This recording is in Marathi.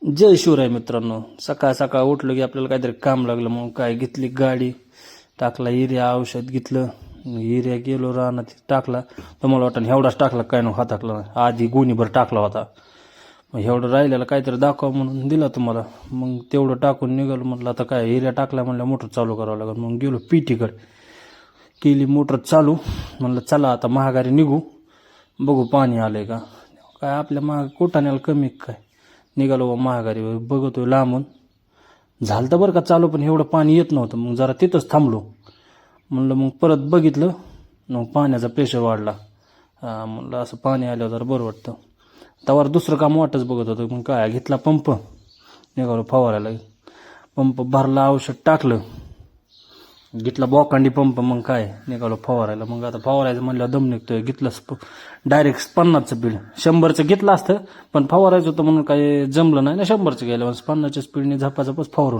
जय शिवराय मित्रांनो. सकाळ सकाळ उठलं की आपल्याला काहीतरी काम लागलं, मग काय घेतली गाडी, टाकला युरिया, औषध घेतलं, युरिया गेलो रानात टाकला. तुम्हाला वाटतं एवढाच टाकला काय नको, हा टाकला नाही, आधी गोणीभर टाकला होता. मग एवढं राहिलेलं काहीतरी दाखवा म्हणून दिला तुम्हाला. मग तेवढं टाकून निघालो. म्हटलं आता काय युरिया टाकला म्हणलं मोटर चालू करावं लागेल. मग गेलो पीटीकडे, केली मोटर चालू. म्हणलं चला आता महागारी निघू, बघू पाणी आलंय का काय. आपल्या महाग कोटाण्याला कमी काय. निघालो महागारी, बघतोय लांबून. झालं तर बरं का चालू, पण एवढं पाणी येत नव्हतं. मग जरा तिथंच थांबलो. म्हणलं मग परत बघितलं, मग पाण्याचा प्रेशर वाढला. म्हणलं असं पाणी आल्यावर जरा बरं वाटतं. त्यावर दुसरं काम वाटच बघत होतं. मग काय घेतला पंप, निघालो फवारायला. पंप भरला, औषध टाकलं, घेतला बोकांडी पंप. मग काय निघालो फवारायला. मग आता फवारायचं म्हणलं दम निघतोय. घेतलं डायरेक्ट 50चं स्पीड. 100चं घेतलं असतं, पण फवारायचं होतं म्हणून काही जमलं नाही ना 100चं घ्यायला. 50च्या स्पीडने झपाझपच फवारून